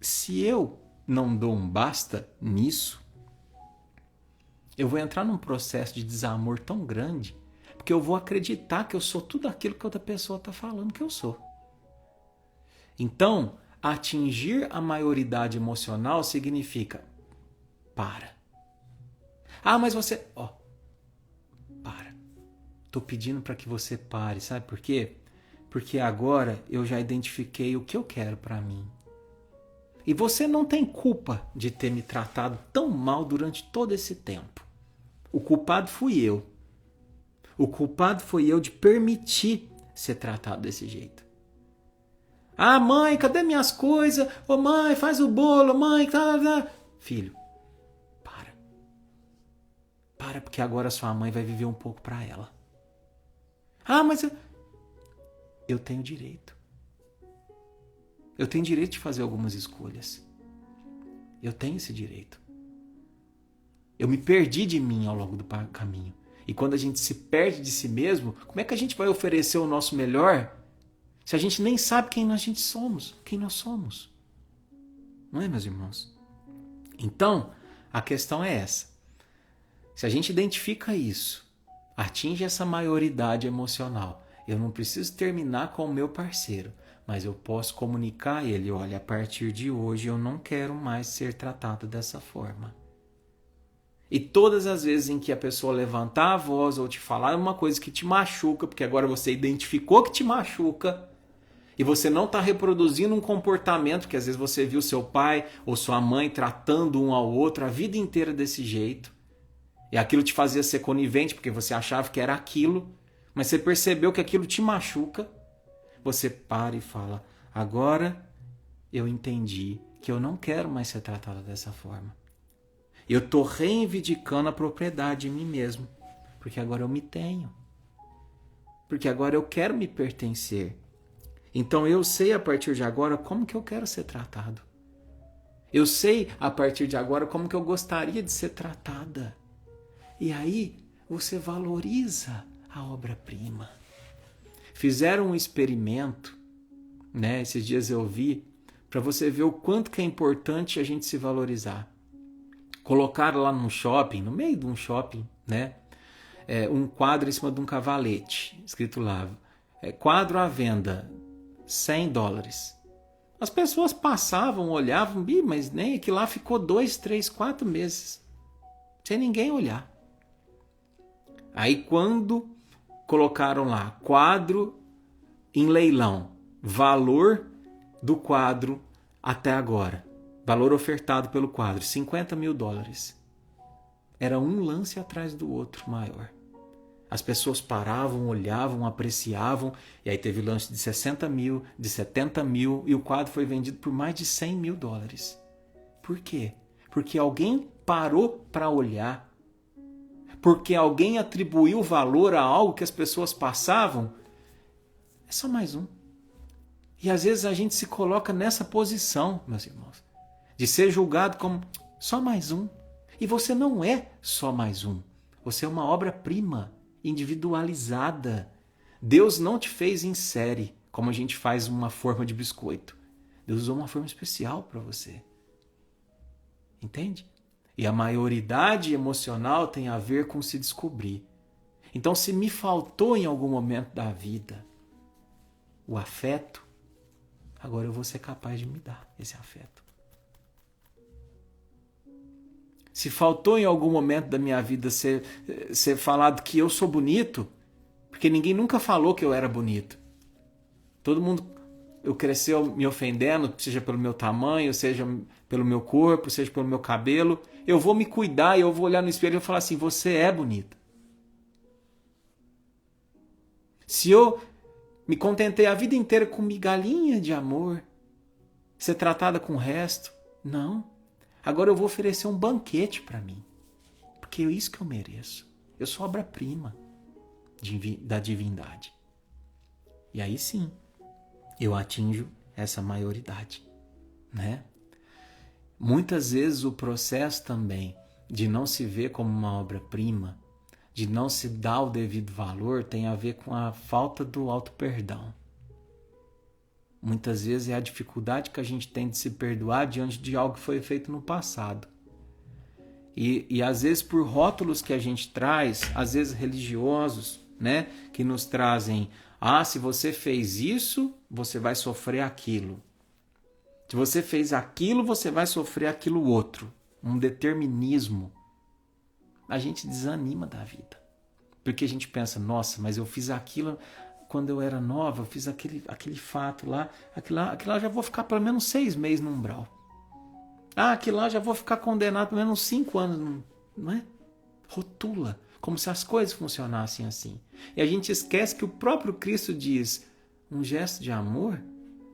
Se eu não dou um basta nisso, eu vou entrar num processo de desamor tão grande, porque eu vou acreditar que eu sou tudo aquilo que outra pessoa está falando que eu sou. Então, atingir a maioridade emocional significa: para. Ah, mas você... para. Estou pedindo para que você pare, sabe por quê? Porque agora eu já identifiquei o que eu quero para mim. E você não tem culpa de ter me tratado tão mal durante todo esse tempo. O culpado fui eu. O culpado foi eu de permitir ser tratado desse jeito. Ah, mãe, cadê minhas coisas? Ô, mãe, faz o bolo, mãe. Filho, para. Para, porque agora sua mãe vai viver um pouco para ela. Ah, mas eu tenho direito. Eu tenho direito de fazer algumas escolhas. Eu tenho esse direito. Eu me perdi de mim ao longo do caminho. E quando a gente se perde de si mesmo, como é que a gente vai oferecer o nosso melhor se a gente nem sabe quem nós somos? Não é, meus irmãos? Então, a questão é essa. Se a gente identifica isso, atinge essa maioridade emocional, eu não preciso terminar com o meu parceiro, mas eu posso comunicar a ele: olha, a partir de hoje eu não quero mais ser tratado dessa forma. E todas as vezes em que a pessoa levantar a voz ou te falar uma coisa que te machuca, porque agora você identificou que te machuca, e você não está reproduzindo um comportamento que às vezes você viu seu pai ou sua mãe tratando um ao outro a vida inteira desse jeito, e aquilo te fazia ser conivente porque você achava que era aquilo, mas você percebeu que aquilo te machuca, você para e fala: agora eu entendi que eu não quero mais ser tratado dessa forma. Eu estou reivindicando a propriedade de mim mesmo, porque agora eu me tenho. Porque agora eu quero me pertencer. Então eu sei a partir de agora como que eu quero ser tratado. Eu sei a partir de agora como que eu gostaria de ser tratada. E aí você valoriza a obra-prima. Fizeram um experimento, né? Esses dias eu vi, para você ver o quanto que é importante a gente se valorizar. Colocaram lá num shopping, no meio de um shopping, né? Um quadro em cima de um cavalete, escrito lá, quadro à venda, $100. As pessoas passavam, olhavam, mas nem aquilo lá ficou 2, 3, 4 meses, sem ninguém olhar. Aí quando colocaram lá, quadro em leilão, valor do quadro até agora, valor ofertado pelo quadro, $50 mil. Era um lance atrás do outro maior. As pessoas paravam, olhavam, apreciavam, e aí teve lance de 60 mil, de 70 mil, e o quadro foi vendido por mais de $100 mil. Por quê? Porque alguém parou para olhar, porque alguém atribuiu valor a algo que as pessoas passavam. É só mais um. E às vezes a gente se coloca nessa posição, meus irmãos, de ser julgado como só mais um. E você não é só mais um. Você é uma obra-prima, individualizada. Deus não te fez em série, como a gente faz uma forma de biscoito. Deus usou uma forma especial para você. Entende? E a maioridade emocional tem a ver com se descobrir. Então, se me faltou em algum momento da vida o afeto, agora eu vou ser capaz de me dar esse afeto. Se faltou em algum momento da minha vida ser falado que eu sou bonito, porque ninguém nunca falou que eu era bonito. Todo mundo cresceu me ofendendo, seja pelo meu tamanho, seja pelo meu corpo, seja pelo meu cabelo. Eu vou me cuidar e eu vou olhar no espelho e falar assim, você é bonita. Se eu me contentei a vida inteira com migalhinha de amor, ser tratada com o resto, não. Agora eu vou oferecer um banquete para mim, porque é isso que eu mereço. Eu sou obra-prima da divindade. E aí sim, eu atinjo essa maioridade, né? Muitas vezes o processo também de não se ver como uma obra-prima, de não se dar o devido valor, tem a ver com a falta do auto-perdão. Muitas vezes é a dificuldade que a gente tem de se perdoar diante de algo que foi feito no passado. E às vezes por rótulos que a gente traz, às vezes religiosos, né, que nos trazem, se você fez isso, você vai sofrer aquilo. Se você fez aquilo, você vai sofrer aquilo outro. Um determinismo. A gente desanima da vida. Porque a gente pensa, nossa, mas eu fiz aquilo quando eu era nova, eu fiz aquele fato lá, aquilo lá já vou ficar pelo menos 6 meses no umbral. Aquilo lá já vou ficar condenado pelo menos 5 anos, não é? Rotula, como se as coisas funcionassem assim. E a gente esquece que o próprio Cristo diz, um gesto de amor,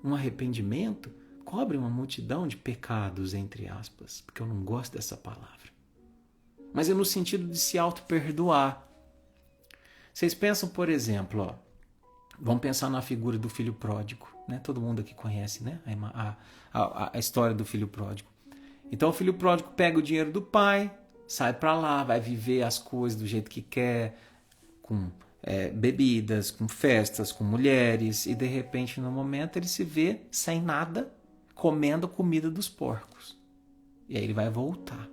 um arrependimento, cobre uma multidão de pecados, entre aspas, porque eu não gosto dessa palavra. Mas é no sentido de se auto-perdoar. Vocês pensam, por exemplo, vamos pensar na figura do filho pródigo, né? Todo mundo aqui conhece, né? A história do filho pródigo. Então o filho pródigo pega o dinheiro do pai, sai para lá, vai viver as coisas do jeito que quer, com bebidas, com festas, com mulheres, e de repente no momento ele se vê sem nada, comendo a comida dos porcos. E aí ele vai voltar.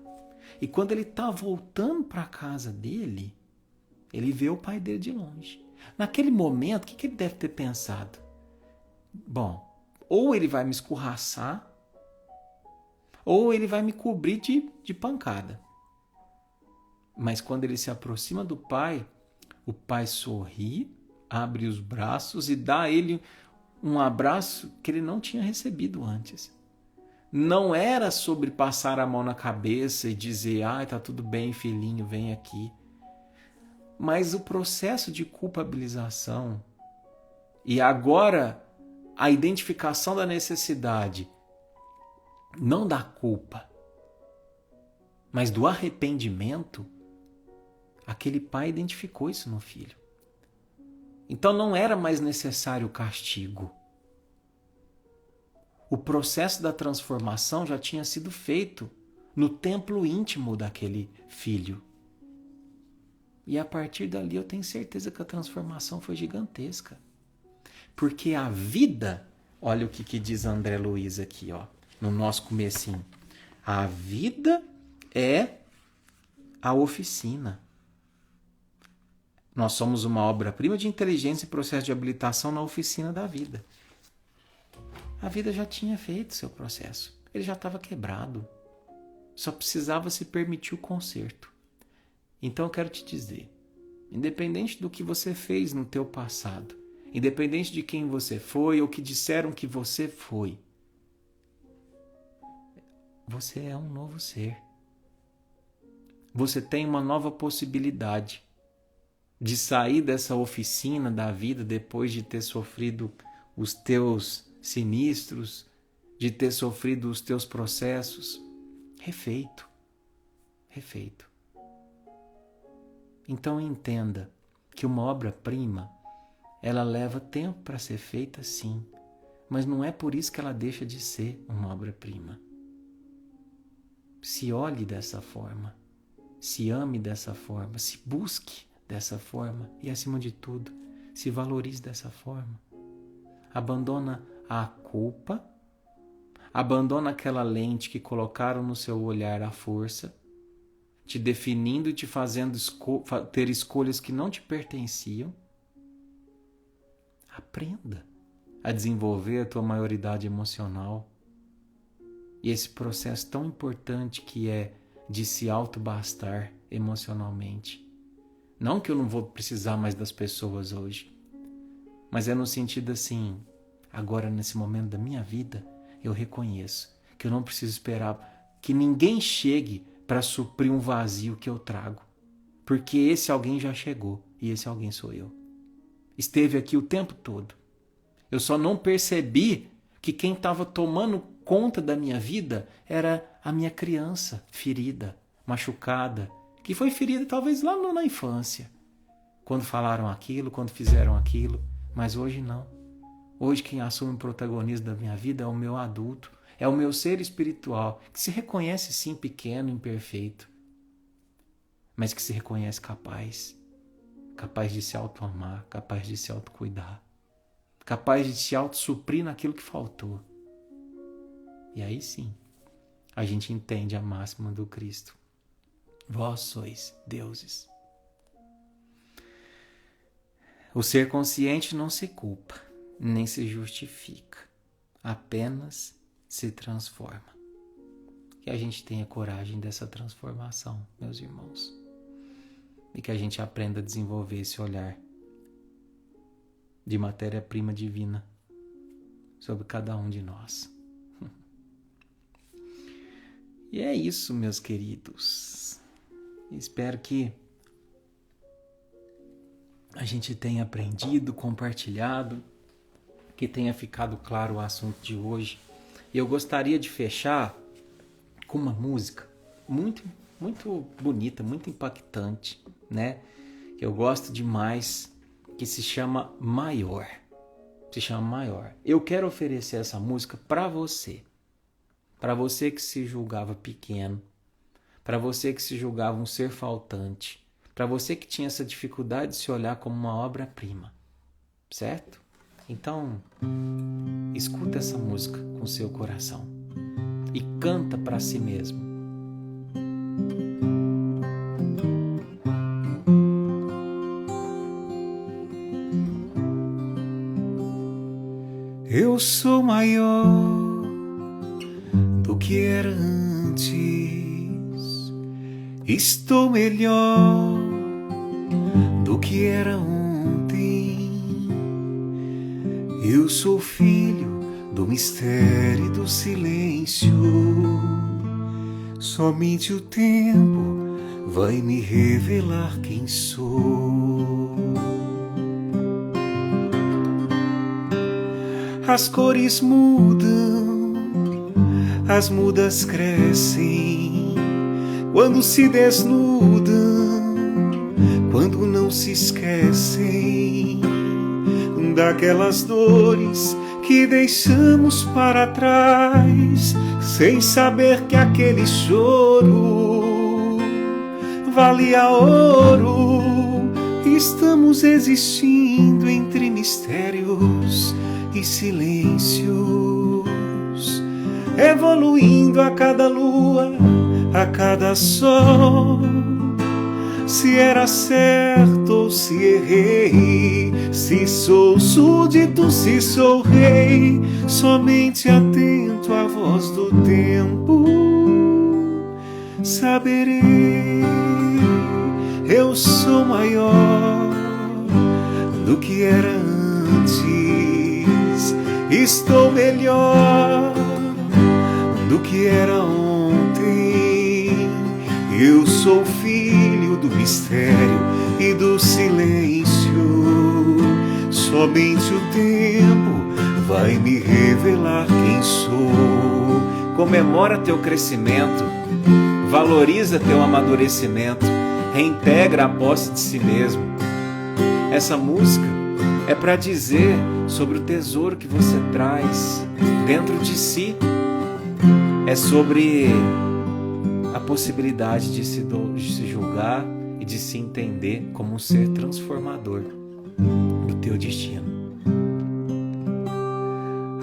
E quando ele está voltando para a casa dele, ele vê o pai dele de longe. Naquele momento, o que ele deve ter pensado? Bom, ou ele vai me escorraçar, ou ele vai me cobrir de pancada. Mas quando ele se aproxima do pai, o pai sorri, abre os braços e dá a ele um abraço que ele não tinha recebido antes. Não era sobre passar a mão na cabeça e dizer, tá tudo bem, filhinho, vem aqui. Mas o processo de culpabilização e agora a identificação da necessidade, não da culpa, mas do arrependimento, aquele pai identificou isso no filho. Então não era mais necessário o castigo. O processo da transformação já tinha sido feito no templo íntimo daquele filho. E a partir dali eu tenho certeza que a transformação foi gigantesca. Porque a vida, olha o que diz André Luiz aqui, ó, no nosso comecinho. A vida é a oficina. Nós somos uma obra-prima de inteligência e processo de habilitação na oficina da vida. A vida já tinha feito seu processo. Ele já estava quebrado. Só precisava se permitir o conserto. Então eu quero te dizer, independente do que você fez no teu passado, independente de quem você foi ou que disseram que você foi, você é um novo ser. Você tem uma nova possibilidade de sair dessa oficina da vida depois de ter sofrido os teus sinistros, de ter sofrido os teus processos, refeito. Então entenda que uma obra-prima, ela leva tempo para ser feita, sim, mas não é por isso que ela deixa de ser uma obra-prima. Se olhe dessa forma, se ame dessa forma, se busque dessa forma e, acima de tudo, se valorize dessa forma. Abandona a culpa, abandona aquela lente que colocaram no seu olhar à força, te definindo e te fazendo ter escolhas que não te pertenciam. Aprenda a desenvolver a tua maioridade emocional e esse processo tão importante que é de se autobastar emocionalmente. Não que eu não vou precisar mais das pessoas hoje, mas é no sentido assim, agora nesse momento da minha vida, eu reconheço que eu não preciso esperar que ninguém chegue para suprir um vazio que eu trago, porque esse alguém já chegou e esse alguém sou eu. Esteve aqui o tempo todo. Eu só não percebi que quem estava tomando conta da minha vida era a minha criança ferida, machucada, que foi ferida talvez lá na infância, quando falaram aquilo, quando fizeram aquilo, mas hoje não. Hoje quem assume o protagonismo da minha vida é o meu adulto, é o meu ser espiritual, que se reconhece sim pequeno, imperfeito, mas que se reconhece capaz de se auto-amar, capaz de se auto-cuidar, capaz de se auto-suprir naquilo que faltou. E aí sim, a gente entende a máxima do Cristo. Vós sois deuses. O ser consciente não se culpa, nem se justifica, apenas se transforma. Que a gente tenha coragem dessa transformação, meus irmãos. E que a gente aprenda a desenvolver esse olhar de matéria-prima divina sobre cada um de nós. E é isso, meus queridos. Espero que a gente tenha aprendido, compartilhado, que tenha ficado claro o assunto de hoje. E eu gostaria de fechar com uma música muito, muito bonita, muito impactante, né? Que eu gosto demais, que se chama Maior. Se chama Maior. Eu quero oferecer essa música para você. Para você que se julgava pequeno, para você que se julgava um ser faltante, para você que tinha essa dificuldade de se olhar como uma obra-prima, certo? Então, escuta essa música com seu coração e canta para si mesmo. Eu sou maior do que era antes, estou melhor do que era ontem. Eu sou filho do mistério e do silêncio, somente o tempo vai me revelar quem sou. As cores mudam, as mudas crescem, quando se desnudam, quando não se esquecem daquelas dores que deixamos para trás, sem saber que aquele choro valia ouro. Estamos existindo entre mistérios e silêncios, evoluindo a cada lua, a cada sol. Se era certo ou se errei, se sou súdito, se sou rei, somente atento à voz do tempo saberei. Eu sou maior do que era antes, estou melhor do que era ontem. Eu sou filho do mistério e do silêncio. Somente o tempo vai me revelar quem sou. Comemora teu crescimento, valoriza teu amadurecimento, reintegra a posse de si mesmo. Essa música é para dizer sobre o tesouro que você traz dentro de si. É sobre a possibilidade de se julgar e de se entender como um ser transformador do teu destino.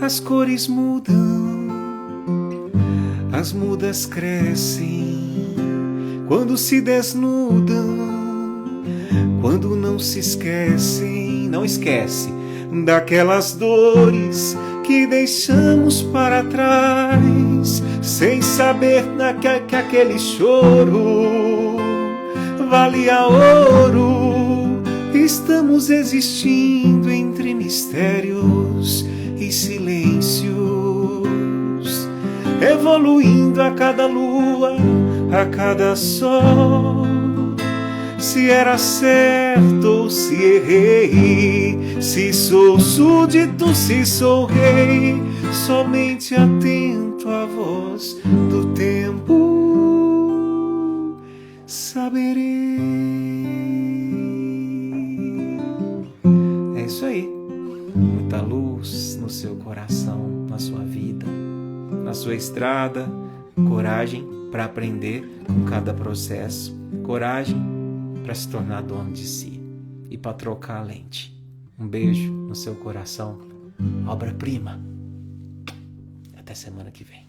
As cores mudam, as mudas crescem quando se desnudam, quando não se esquecem. Não esquece daquelas dores que deixamos para trás, sem saber que aquele choro valia ouro. Estamos existindo entre mistérios e silêncios, evoluindo a cada lua, a cada sol. Se era certo ou se errei, se sou súdito, se sou rei, somente atento à voz do tempo saberei. É isso aí. Muita luz no seu coração, na sua vida, na sua estrada. Coragem para aprender com cada processo. Coragem para se tornar dono de si e para trocar a lente. Um beijo no seu coração, obra-prima. Até semana que vem.